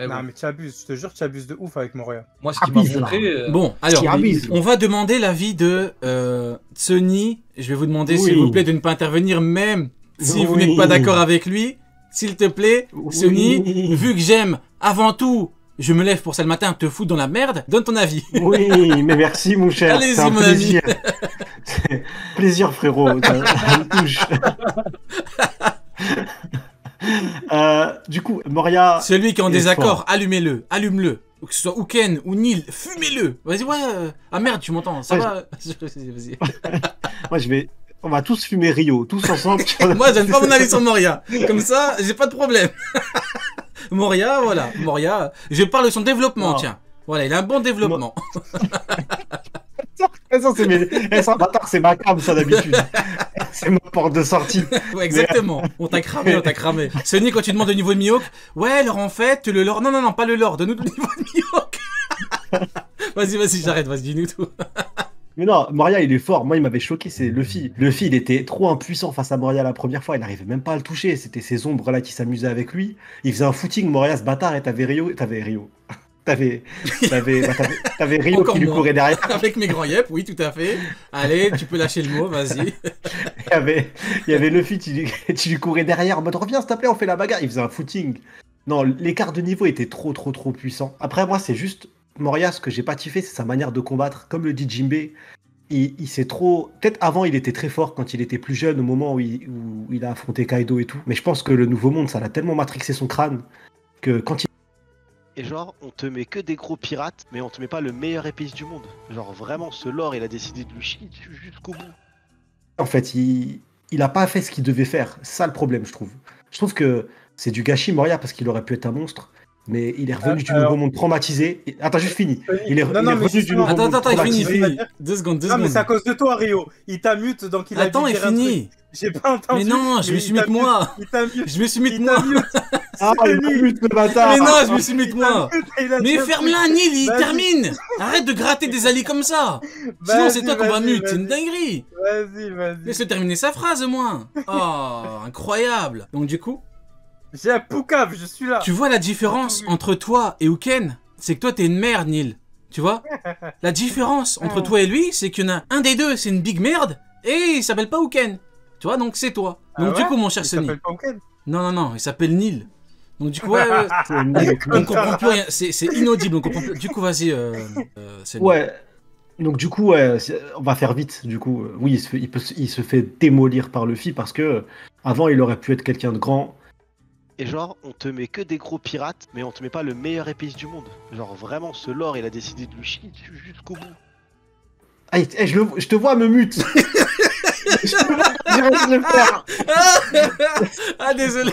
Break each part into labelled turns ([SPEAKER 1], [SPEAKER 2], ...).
[SPEAKER 1] Non,
[SPEAKER 2] bon.
[SPEAKER 1] mais tu abuses, je te jure, tu abuses de ouf avec Moria.
[SPEAKER 2] Moi, ce qui m'a
[SPEAKER 3] Abuse, là.
[SPEAKER 2] montré...
[SPEAKER 4] Bon, alors,
[SPEAKER 3] abuse.
[SPEAKER 4] on va demander l'avis de Sony. Je vais vous demander,
[SPEAKER 3] Oui.
[SPEAKER 4] s'il vous plaît, de ne pas intervenir, même si vous
[SPEAKER 3] Oui.
[SPEAKER 4] n'êtes pas d'accord avec lui. S'il te plaît,
[SPEAKER 3] Oui.
[SPEAKER 4] Sony, vu que j'aime avant tout, je me lève pour ça le matin, te foutre dans la merde, donne ton avis.
[SPEAKER 3] Oui, mais merci, mon cher.
[SPEAKER 4] Allez-y,
[SPEAKER 3] C'est un
[SPEAKER 4] mon ami.
[SPEAKER 3] plaisir. C'est plaisir, frérot. Ça me touche. Du coup, Moria.
[SPEAKER 4] Celui qui est en
[SPEAKER 3] est
[SPEAKER 4] désaccord,
[SPEAKER 3] fort.
[SPEAKER 4] allumez-le, allume-le. Que ce soit Uken ou Nil, fumez-le. Vas-y, ouais. Ah merde, tu m'entends, ça
[SPEAKER 3] Ouais,
[SPEAKER 4] va. Vas-y.
[SPEAKER 3] Moi, on va tous fumer Rio, tous ensemble.
[SPEAKER 4] Moi, j'aime pas mon avis sur Moria. Comme ça, j'ai pas de problème. Moria, voilà. Moria, je parle de son développement,
[SPEAKER 3] Non.
[SPEAKER 4] tiens. Voilà, il a un bon développement.
[SPEAKER 3] Ça, c'est bâtard, c'est ma cam, ça, d'habitude. C'est ma porte de sortie.
[SPEAKER 4] Ouais, exactement. On t'a cramé, on t'a cramé. Sony, quand tu demandes le niveau de Mihawk, ouais, alors en fait, le lore. Non, pas le lore, donne-nous le niveau de Mihawk. Vas-y, j'arrête, vas-y, dis-nous tout.
[SPEAKER 3] Mais non, Moria, il est fort. Moi, il m'avait choqué, c'est Luffy. Luffy, il était trop impuissant face à Moria la première fois. Il n'arrivait même pas à le toucher. C'était ces ombres-là qui s'amusaient avec lui. Il faisait un footing, Moria, ce bâtard, et t'avais Rio. T'avais Rio
[SPEAKER 4] Encore
[SPEAKER 3] qui lui
[SPEAKER 4] moi.
[SPEAKER 3] courait derrière.
[SPEAKER 4] Avec mes grands yep, oui, tout à fait. Allez, tu peux lâcher le mot, vas-y.
[SPEAKER 3] Il y avait Luffy qui lui courait derrière en mode reviens, s'il te plaît, on fait la bagarre. Il faisait un footing. Non, l'écart de niveau était trop puissant. Après, moi, c'est juste Moria, ce que j'ai pas kiffé, c'est sa manière de combattre. Comme le dit Jinbei, il s'est trop. Peut-être avant, il était très fort quand il était plus jeune, au moment où il a affronté Kaido et tout. Mais je pense que le nouveau monde, ça l'a tellement matrixé son crâne que quand il.
[SPEAKER 5] Et genre, on te met que des gros pirates, mais on te met pas le meilleur épice du monde. Genre vraiment, ce lore, il a décidé de lui chier dessus jusqu'au bout.
[SPEAKER 3] En fait, il a pas fait ce qu'il devait faire. C'est ça le problème, je trouve. Je trouve que c'est du gâchis, Moria, parce qu'il aurait pu être un monstre. Mais il est revenu du nouveau monde traumatisé. Attends, juste fini. Il est
[SPEAKER 1] Non, mais
[SPEAKER 3] revenu du nouveau monde
[SPEAKER 4] Attends, il
[SPEAKER 3] traumatisé.
[SPEAKER 4] finit. 2 secondes, 2
[SPEAKER 1] Non, mais
[SPEAKER 4] secondes.
[SPEAKER 1] c'est à cause de toi, Rio. Il t'a mute, donc il a
[SPEAKER 4] Attends,
[SPEAKER 1] dû
[SPEAKER 4] il
[SPEAKER 1] dire un truc.
[SPEAKER 4] finit.
[SPEAKER 1] J'ai pas entendu.
[SPEAKER 4] Mais non, je me suis mis de moi.
[SPEAKER 1] Il t'a mute.
[SPEAKER 4] Je me suis mis de
[SPEAKER 1] Il
[SPEAKER 4] moi.
[SPEAKER 1] t'a mute.
[SPEAKER 3] Ah, il
[SPEAKER 1] Sony.
[SPEAKER 3] mute, le bâtard.
[SPEAKER 4] Mais non, je me suis mis de moi.
[SPEAKER 1] Il a dit
[SPEAKER 4] Mais
[SPEAKER 1] un
[SPEAKER 4] ferme-la, Nil, il
[SPEAKER 1] Vas-y.
[SPEAKER 4] termine. Arrête de gratter des alliés comme ça.
[SPEAKER 1] truc.
[SPEAKER 4] Sinon, c'est toi qu'on va
[SPEAKER 1] Vas-y,
[SPEAKER 4] mute, c'est une dinguerie.
[SPEAKER 1] Vas-y.
[SPEAKER 4] Laisse-le terminer sa phrase, au moins. Oh, incroyable. Donc, du coup,
[SPEAKER 1] J'ai un poucave, je suis là.
[SPEAKER 4] tu vois la différence entre toi et Uken? C'est que toi, t'es une merde, Nil. Tu vois? La différence entre toi et lui, c'est qu'il y en a un des deux, c'est une big merde, et il s'appelle pas Uken. Tu vois, donc c'est toi. Donc,
[SPEAKER 1] Ah
[SPEAKER 4] du
[SPEAKER 1] ouais
[SPEAKER 4] coup, mon cher
[SPEAKER 1] Il
[SPEAKER 4] Sony.
[SPEAKER 1] s'appelle Pumpkin.
[SPEAKER 4] Non, il s'appelle Nil. Donc, du coup, ouais, on comprend plus rien. C'est inaudible, on comprend plus. Du coup, vas-y, Sony.
[SPEAKER 3] Ouais. Donc du coup, ouais, on va faire vite. Du coup, oui, il se fait démolir par Luffy parce que avant, il aurait pu être quelqu'un de grand.
[SPEAKER 5] Et genre, on te met que des gros pirates, mais on te met pas le meilleur épice du monde. Genre vraiment, ce lore, il a décidé de lui chier dessus jusqu'au bout.
[SPEAKER 3] Ah, je te vois me mute. Je te vois, je vais le faire.
[SPEAKER 4] Ah, désolé.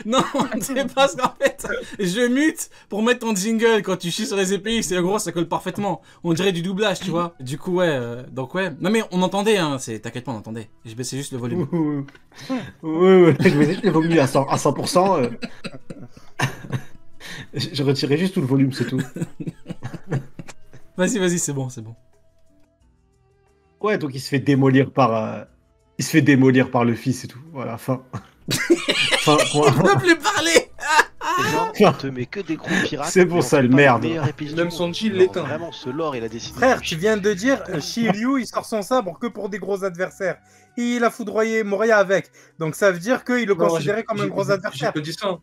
[SPEAKER 4] Non, c'est parce qu'en fait, je mute pour mettre ton jingle quand tu chies sur les épées. C'est gros, ça colle parfaitement. On dirait du doublage, tu vois. Du coup, ouais. Donc, ouais. Non, mais on entendait, hein. T'inquiète pas, on entendait. Je baissais juste le volume.
[SPEAKER 3] Ouais, je vais juste le volume à 100%. Je retirais juste tout le volume, c'est tout.
[SPEAKER 4] Vas-y, c'est bon, c'est bon.
[SPEAKER 3] Ouais, donc il se fait démolir par. Il se fait démolir par Luffy, c'est tout. Voilà, fin. Fin, point.
[SPEAKER 4] On peut plus parler.
[SPEAKER 5] Et genre, on te met que des gros pirates.
[SPEAKER 3] C'est pour
[SPEAKER 5] mais on
[SPEAKER 3] ça,
[SPEAKER 5] te met
[SPEAKER 3] le
[SPEAKER 5] pas
[SPEAKER 3] merde.
[SPEAKER 5] meilleur épice du
[SPEAKER 2] Même
[SPEAKER 5] monde.
[SPEAKER 2] son G, il
[SPEAKER 5] Genre,
[SPEAKER 2] l'éteint.
[SPEAKER 5] Vraiment, ce lore, il a décidé de
[SPEAKER 1] Frère,
[SPEAKER 5] lui
[SPEAKER 1] tu
[SPEAKER 5] chier.
[SPEAKER 1] viens de dire, Shiryu, il sort son sabre que pour des gros adversaires. Il a foudroyé Moria avec. Donc ça veut dire qu'il le
[SPEAKER 2] Non,
[SPEAKER 1] considérait comme un gros adversaire.
[SPEAKER 2] J'ai pas dit ça.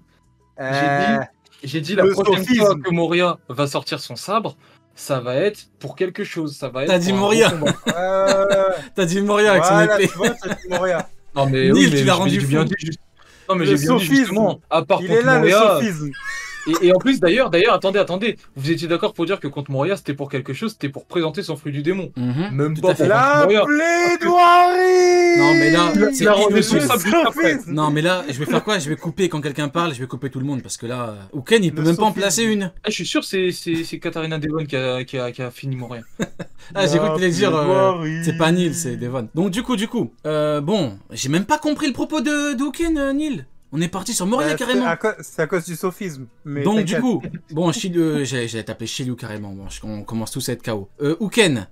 [SPEAKER 1] Euh,
[SPEAKER 2] J'ai dit la
[SPEAKER 1] le
[SPEAKER 2] prochaine
[SPEAKER 1] sophisme.
[SPEAKER 2] fois que Moria va sortir son sabre, ça va être pour quelque chose. Ça va être.
[SPEAKER 4] T'as dit
[SPEAKER 2] pour un
[SPEAKER 4] Moria.
[SPEAKER 2] gros combat.
[SPEAKER 4] T'as dit Moria avec son
[SPEAKER 1] Voilà,
[SPEAKER 4] épée.
[SPEAKER 1] tu vois, t'as dit Moria.
[SPEAKER 2] Non mais
[SPEAKER 4] Nil,
[SPEAKER 2] oui,
[SPEAKER 4] tu
[SPEAKER 2] mais
[SPEAKER 4] l'as
[SPEAKER 2] j'ai
[SPEAKER 4] rendu
[SPEAKER 2] bien
[SPEAKER 4] fou.
[SPEAKER 2] dit juste. Non mais
[SPEAKER 1] Le
[SPEAKER 2] j'ai bien dit
[SPEAKER 1] sophisme.
[SPEAKER 2] justement. À part
[SPEAKER 1] Il
[SPEAKER 2] contre
[SPEAKER 1] est là, le
[SPEAKER 2] Moria.
[SPEAKER 1] sophisme.
[SPEAKER 2] Et en plus d'ailleurs, attendez. Vous étiez d'accord pour dire que contre Moria, c'était pour quelque chose, c'était pour présenter son fruit du démon.
[SPEAKER 4] Mhm.
[SPEAKER 2] Même
[SPEAKER 4] Tout
[SPEAKER 2] pas
[SPEAKER 4] à fait.
[SPEAKER 2] pour
[SPEAKER 1] La
[SPEAKER 2] Moria.
[SPEAKER 1] plaidoirie.
[SPEAKER 4] Non, mais là, c'est
[SPEAKER 2] Il a rendu
[SPEAKER 4] innocent.
[SPEAKER 2] son sabre juste après.
[SPEAKER 4] Non, mais là, je vais faire quoi? Je vais couper quand quelqu'un parle, je vais couper tout le monde parce que là, Uken, il peut
[SPEAKER 1] Le
[SPEAKER 4] même pas en
[SPEAKER 1] sophisme.
[SPEAKER 4] placer une.
[SPEAKER 2] Ah, je suis sûr c'est Katarina Devon qui a fini Moria.
[SPEAKER 4] Ah, j'ai cru que tu allais dire,
[SPEAKER 1] plaidoirie.
[SPEAKER 4] c'est pas Nil, c'est Devon. Donc, du coup, bon, j'ai même pas compris le propos de Uken, Nil. On est parti sur Moria carrément.
[SPEAKER 1] C'est à cause du sophisme. Mais
[SPEAKER 4] Donc,
[SPEAKER 1] t'inquiète.
[SPEAKER 4] du coup, bon, j'allais t'appeler Shiryu carrément. Bon, on commence tous à être KO. Uken,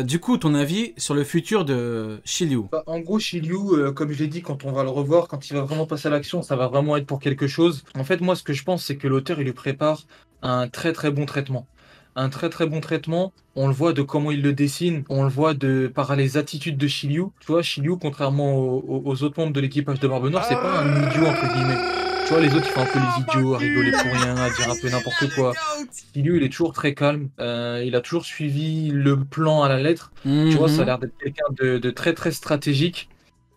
[SPEAKER 4] Du coup, ton avis sur le futur de Shiryu?
[SPEAKER 2] Bah, en gros, Shiryu, comme je l'ai dit, quand on va le revoir, quand il va vraiment passer à l'action, ça va vraiment être pour quelque chose. En fait, moi, ce que je pense, c'est que l'auteur, il lui prépare un très très bon traitement. Un très très bon traitement, on le voit de comment il le dessine, on le voit par les attitudes de Shiryu. Tu vois, Shiryu, contrairement aux autres membres de l'équipage de Barbe Noire, c'est pas un idiot, entre guillemets. Tu vois, les autres, ils font un peu les idiots, à rigoler pour rien, à dire un peu n'importe quoi. Shiryu, il est toujours très calme, il a toujours suivi le plan à la lettre. Tu vois, ça a l'air d'être quelqu'un de très très stratégique,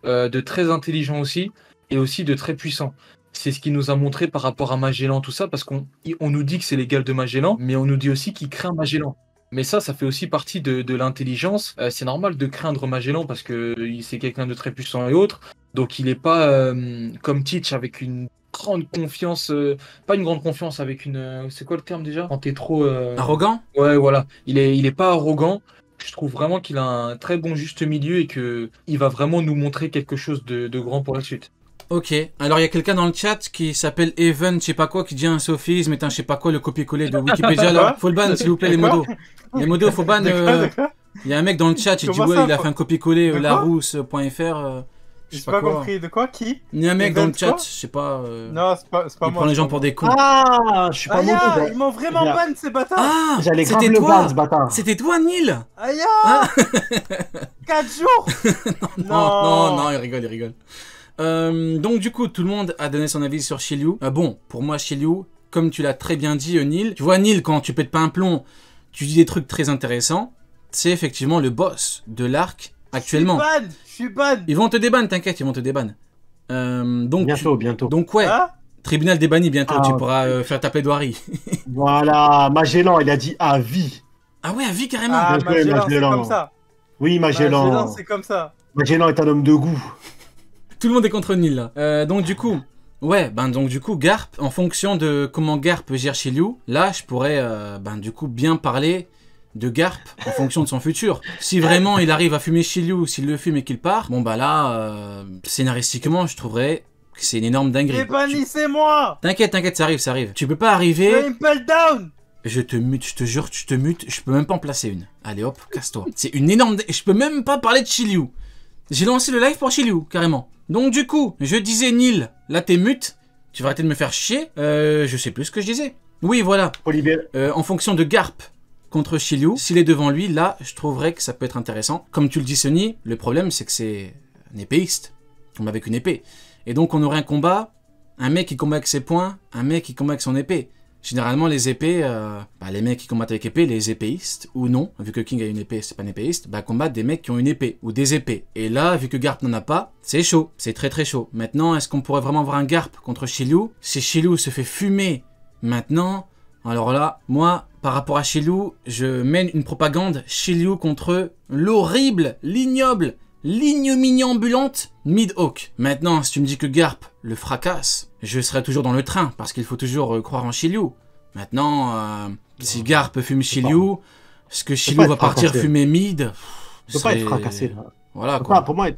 [SPEAKER 2] de très intelligent aussi, et aussi de très puissant. C'est ce qu'il nous a montré par rapport à Magellan, tout ça, parce qu'on nous dit que c'est l'égal de Magellan, mais on nous dit aussi qu'il craint Magellan. Mais ça fait aussi partie de l'intelligence. C'est normal de craindre Magellan parce que c'est quelqu'un de très puissant et autres. Donc il n'est pas comme Teach avec une grande confiance, pas une grande confiance, avec une... c'est quoi le terme déjà? Quand t'es trop...
[SPEAKER 4] Arrogant?
[SPEAKER 2] Ouais, voilà. Il est pas arrogant. Je trouve vraiment qu'il a un très bon juste milieu et qu'il va vraiment nous montrer quelque chose de grand pour la suite.
[SPEAKER 4] Ok, alors il y a quelqu'un dans le chat qui s'appelle Even, je sais pas quoi, qui dit un sophisme, est un je sais pas quoi, le copier-coller de Wikipédia là. Faut le ban, s'il vous plaît, les modos. Les modos, faut ban. Il y a un mec dans le chat, il dit ouais, il a fait un copier-coller larousse.fr.
[SPEAKER 1] J'ai pas compris. De quoi? Qui?
[SPEAKER 4] Il y a un mec dans le chat,
[SPEAKER 1] quoi?
[SPEAKER 4] je sais pas.
[SPEAKER 1] Non, c'est pas
[SPEAKER 4] Il
[SPEAKER 1] moi.
[SPEAKER 4] prend les gens pour des cons.
[SPEAKER 3] Ah, je suis pas
[SPEAKER 1] Aïe,
[SPEAKER 3] modo.
[SPEAKER 1] ils m'ont vraiment ban ces bâtards.
[SPEAKER 4] Ah,
[SPEAKER 3] J'allais grave
[SPEAKER 4] c'était
[SPEAKER 3] le ban,
[SPEAKER 4] toi.
[SPEAKER 3] ce bâtard.
[SPEAKER 4] C'était toi, Neil.
[SPEAKER 1] Aïe,
[SPEAKER 4] Ah.
[SPEAKER 1] 4 jours.
[SPEAKER 4] Non, il rigole. Donc du coup, tout le monde a donné son avis sur Shiryu. Bon, pour moi, Shiryu, comme tu l'as très bien dit, Neil, tu vois, Neil, quand tu pètes pas un plomb, tu dis des trucs très intéressants. C'est effectivement le boss de l'arc actuellement.
[SPEAKER 1] Je suis ban.
[SPEAKER 4] Ils vont te débanner, t'inquiète, ils vont te débanner. Donc,
[SPEAKER 3] Bientôt.
[SPEAKER 4] Donc ouais,
[SPEAKER 1] Hein?
[SPEAKER 4] tribunal débanni bientôt,
[SPEAKER 3] Ah,
[SPEAKER 4] tu pourras faire ta plaidoirie.
[SPEAKER 3] Voilà, Magellan, il a dit à vie.
[SPEAKER 4] Ah ouais, à vie carrément.
[SPEAKER 1] Ah,
[SPEAKER 3] Bien joué,
[SPEAKER 1] Magellan, c'est
[SPEAKER 3] Magellan.
[SPEAKER 1] comme ça.
[SPEAKER 3] Oui, Magellan.
[SPEAKER 1] C'est comme ça.
[SPEAKER 3] Magellan est un homme de goût.
[SPEAKER 4] Tout le monde est contre Neil là. Donc du coup, Garp, en fonction de comment Garp gère Shiryu, là je pourrais bien parler de Garp en fonction de son futur. Si vraiment il arrive à fumer Shiryu, s'il le fume et qu'il part, bon bah là, scénaristiquement, je trouverais que c'est une énorme dinguerie.
[SPEAKER 1] Débannissez-moi.
[SPEAKER 4] T'inquiète, ça arrive. Tu peux pas arriver...
[SPEAKER 1] Impel down.
[SPEAKER 4] Je te mute, je te jure, je te mute, je peux même pas en placer une. Allez hop, casse-toi. C'est une énorme... Je peux même pas parler de Shiryu. J'ai lancé le live pour Shiryu, carrément. Donc du coup, je disais Neil, là t'es mute, tu vas arrêter de me faire chier. Je sais plus ce que je disais. Oui, voilà. En fonction de Garp contre Shiryu, s'il est devant lui, là, je trouverais que ça peut être intéressant. Comme tu le dis, Sony, le problème c'est que c'est un épéiste. Combat avec une épée. Et donc on aurait un combat, un mec qui combat avec ses poings, un mec qui combat avec son épée. Généralement, les épées, les mecs qui combattent avec épée, les épéistes, ou non, vu que King a une épée, c'est pas un épéiste, combattent des mecs qui ont une épée, ou des épées. Et là, vu que Garp n'en a pas, c'est chaud, c'est très très chaud. Maintenant, est-ce qu'on pourrait vraiment avoir un Garp contre Shiryu? Si Shiryu se fait fumer maintenant, alors là, moi, par rapport à Shiryu, je mène une propagande Shiryu contre l'horrible, l'ignoble, l'ignominie ambulante Mid-Hawk. Maintenant, si tu me dis que Garp le fracasse, je serai toujours dans le train, parce qu'il faut toujours croire en Shiryu. Maintenant, si Garp fume Shiryu, est-ce que Shiryu va partir fumer Mid?
[SPEAKER 3] Il peut pas être fracassé là.
[SPEAKER 4] Voilà,
[SPEAKER 3] quoi. Pour moi, il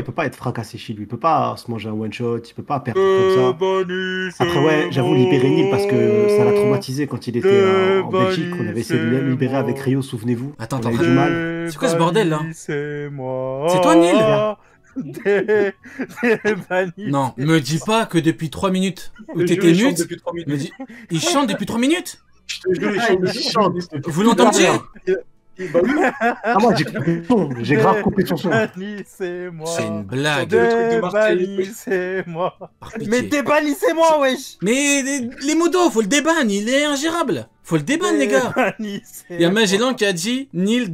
[SPEAKER 3] peut pas être fracassé chez lui. Il peut pas se manger un one shot, il peut pas perdre comme ça. Après, ouais, j'avoue, libérer Neil parce que ça l'a traumatisé quand il était en Belgique. On avait essayé de le libérer avec Rio, souvenez-vous.
[SPEAKER 4] Attends,
[SPEAKER 3] on a eu du mal.
[SPEAKER 4] C'est quoi ce bordel là?
[SPEAKER 1] C'est
[SPEAKER 4] toi, Neil?
[SPEAKER 1] Non,
[SPEAKER 4] me dis pas que depuis 3 minutes où t'étais mute, il chante depuis 3 minutes.
[SPEAKER 2] Je te jure, il chante.
[SPEAKER 4] Vous l'entendiez?
[SPEAKER 2] Bah oui.
[SPEAKER 3] Ah, moi j'ai grave coupé son son.
[SPEAKER 4] C'est une blague.
[SPEAKER 1] Débannissez-moi. Mais débannissez-moi, wesh.
[SPEAKER 4] Mais les modos, faut le déban, il est ingérable. Faut le déban, les gars. Il y a Magellan qui a dit, Neil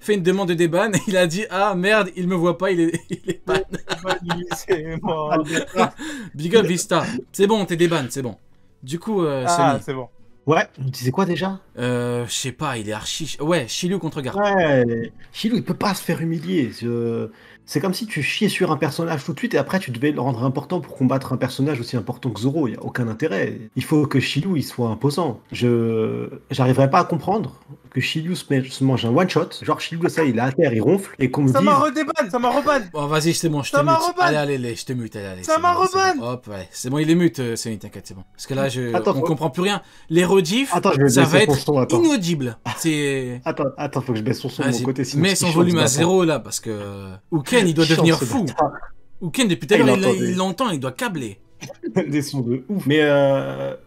[SPEAKER 4] fait une demande de déban. Il a dit, ah merde, il me voit pas, il est ban.
[SPEAKER 1] Débannissez-moi.
[SPEAKER 4] Big up Vista. C'est bon, t'es déban, c'est bon. Du coup, Sony.
[SPEAKER 1] C'est bon.
[SPEAKER 3] Ouais, on disait quoi déjà?
[SPEAKER 4] Je sais pas, il est archi... Ouais, Shiryu contre Garp.
[SPEAKER 3] Ouais, Shiryu il peut pas se faire humilier. C'est comme si tu chiais sur un personnage tout de suite et après tu devais le rendre important pour combattre un personnage aussi important que Zoro. Il y a aucun intérêt. Il faut que Shiryu il soit imposant. J'arriverai pas à comprendre que Shiryu se mange un one shot, genre Shiryu ça il est à terre, il ronfle, et qu'on me
[SPEAKER 1] Ça
[SPEAKER 3] dise.
[SPEAKER 1] m'a redébanne, ça m'a rebanne.
[SPEAKER 4] Bon, vas-y, c'est bon, je te
[SPEAKER 1] Ça m'a
[SPEAKER 4] mute.
[SPEAKER 1] rebanne.
[SPEAKER 4] Allez, je te mute, allez.
[SPEAKER 1] Ça
[SPEAKER 4] c'est
[SPEAKER 1] m'a
[SPEAKER 4] bon, c'est
[SPEAKER 1] rebanne.
[SPEAKER 4] bon. Hop, ouais. C'est bon, il est mute, Sony, t'inquiète, c'est bon. Parce que là,
[SPEAKER 3] Attends,
[SPEAKER 4] on
[SPEAKER 3] faut-
[SPEAKER 4] comprend plus rien. Les rediffs,
[SPEAKER 3] Attends, je vais
[SPEAKER 4] ça va
[SPEAKER 3] baisser ton
[SPEAKER 4] être
[SPEAKER 3] son, attends.
[SPEAKER 4] inaudible. C'est...
[SPEAKER 3] Attends, faut que je baisse son son de mon
[SPEAKER 4] Vas-y,
[SPEAKER 3] côté. sinon
[SPEAKER 4] mets
[SPEAKER 3] c'est
[SPEAKER 4] son
[SPEAKER 3] chiant,
[SPEAKER 4] volume
[SPEAKER 3] ce
[SPEAKER 4] à
[SPEAKER 3] bâtard.
[SPEAKER 4] 0 là, parce que Uken, il doit
[SPEAKER 3] Chiant,
[SPEAKER 4] devenir
[SPEAKER 3] ce
[SPEAKER 4] fou.
[SPEAKER 3] bâtard.
[SPEAKER 4] Uken, depuis tout à
[SPEAKER 3] Ah, il
[SPEAKER 4] l'heure,
[SPEAKER 3] entendait.
[SPEAKER 4] il l'entend, il doit câbler.
[SPEAKER 3] Des sons de ouf. Mais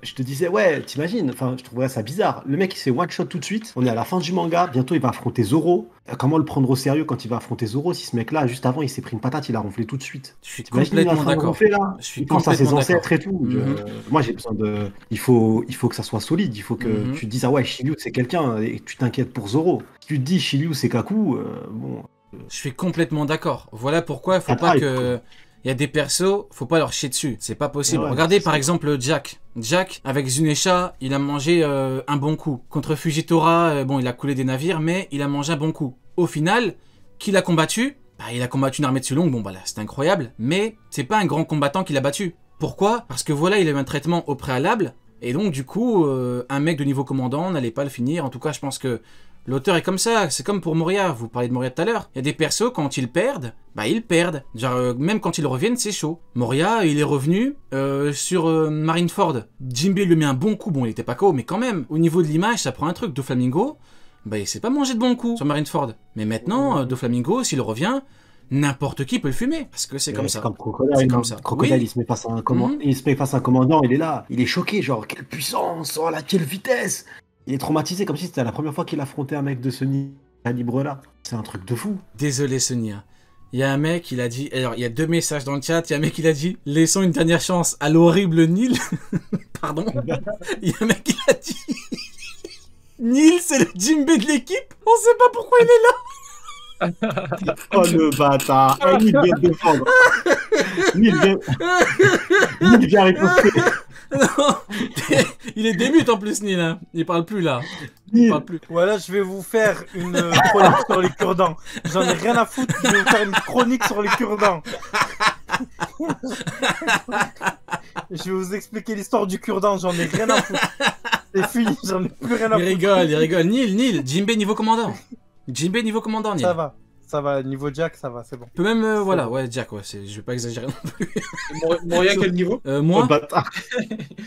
[SPEAKER 3] je te disais, ouais, t'imagines, enfin, je trouverais ça bizarre. Le mec, il s'est one shot tout de suite. On est à la fin du manga. Bientôt, il va affronter Zoro. Comment le prendre au sérieux quand il va affronter Zoro si ce mec-là, juste avant, il s'est pris une patate, il a ronflé tout de suite.
[SPEAKER 4] Je suis
[SPEAKER 3] T'imagines, il est en
[SPEAKER 4] complètement
[SPEAKER 3] train de
[SPEAKER 4] d'accord.
[SPEAKER 3] ronfler, là.
[SPEAKER 4] Je suis
[SPEAKER 3] Il pense à ses
[SPEAKER 4] complètement
[SPEAKER 3] ancêtres
[SPEAKER 4] d'accord.
[SPEAKER 3] et tout.
[SPEAKER 4] Mhm.
[SPEAKER 3] Moi, j'ai besoin de. Il faut que ça soit solide. Il faut que
[SPEAKER 4] Mhm.
[SPEAKER 3] tu te dises, ah ouais, Shiryu, c'est quelqu'un et que tu t'inquiètes pour Zoro. Si tu te dis, Shiryu, c'est Kaku, bon.
[SPEAKER 4] Je suis complètement d'accord. Voilà pourquoi il faut
[SPEAKER 3] Après,
[SPEAKER 4] pas que... Il y a des persos, faut pas leur chier dessus. C'est pas possible.
[SPEAKER 3] Ouais,
[SPEAKER 4] Regardez
[SPEAKER 3] c'est
[SPEAKER 4] par
[SPEAKER 3] ça.
[SPEAKER 4] exemple Jack. Jack, avec Zunesha, il a mangé un bon coup. Contre Fujitora, bon, il a coulé des navires, mais il a mangé un bon coup. Au final, qui l'a combattu? Bah, il a combattu une armée de Sulong, bon bah là, c'est incroyable. Mais c'est pas un grand combattant qui l'a battu. Pourquoi? Parce que voilà, il a eu un traitement au préalable. Et donc du coup, un mec de niveau commandant n'allait pas le finir. En tout cas, je pense que l'auteur est comme ça, c'est comme pour Moria, vous parlez de Moria tout à l'heure. Il y a des persos, quand ils perdent, bah ils perdent. Genre, même quand ils reviennent, c'est chaud. Moria, il est revenu sur Marineford. Jinbe lui met un bon coup, bon il était pas KO, mais quand même, au niveau de l'image, ça prend un truc. Doflamingo, bah il s'est pas mangé de bon coup sur Marineford. Mais maintenant, Doflamingo, s'il revient, n'importe qui peut le fumer, parce que c'est comme ça.
[SPEAKER 3] C'est comme Crocodile.
[SPEAKER 4] C'est comme ça.
[SPEAKER 3] Crocodile,
[SPEAKER 4] Oui.
[SPEAKER 3] il se met face à un
[SPEAKER 4] Mhm.
[SPEAKER 3] il se met face à un commandant, il est là. Il est choqué, genre, quelle puissance, oh là, quelle vitesse. Il est traumatisé, comme si c'était la première fois qu'il affrontait un mec de ce calibre-là. C'est un truc de fou.
[SPEAKER 4] Désolé Sonia. Il y a un mec, il a dit... Alors, il y a 2 messages dans le chat. Il y a un mec, il a dit « Laissons une dernière chance à l'horrible Nil. » Pardon. Il y a un mec, il a dit... Nil, c'est le Jinbe de l'équipe. On sait pas pourquoi il est là.
[SPEAKER 3] Oh le bâtard. Eh, Nil vient te défendre. Nil vient riposter.
[SPEAKER 4] Non. Il est démute en plus, Nil. Hein. Il parle plus là. Il
[SPEAKER 3] Nil.
[SPEAKER 4] parle plus.
[SPEAKER 1] Voilà, je vais vous faire une chronique sur les cure-dents. J'en ai rien à foutre, je vais vous faire une chronique sur les cure-dents. Je vais vous expliquer l'histoire du cure-dent, j'en ai rien à foutre. C'est fini, j'en ai plus rien à
[SPEAKER 4] Il
[SPEAKER 1] foutre.
[SPEAKER 4] rigole. Nil. Jinbe niveau commandant. Jinbe niveau commandant, Nil.
[SPEAKER 1] Ça va, niveau Jack, ça va, c'est bon.
[SPEAKER 4] Peut même, voilà, ouais, Jack, ouais, je vais pas exagérer non plus.
[SPEAKER 2] Moria, quel niveau?
[SPEAKER 3] Oh,
[SPEAKER 4] Moi
[SPEAKER 3] le bâtard.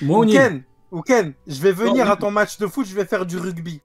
[SPEAKER 4] ou Nil
[SPEAKER 1] Ouken, je vais venir à ton match de foot, je vais faire du rugby.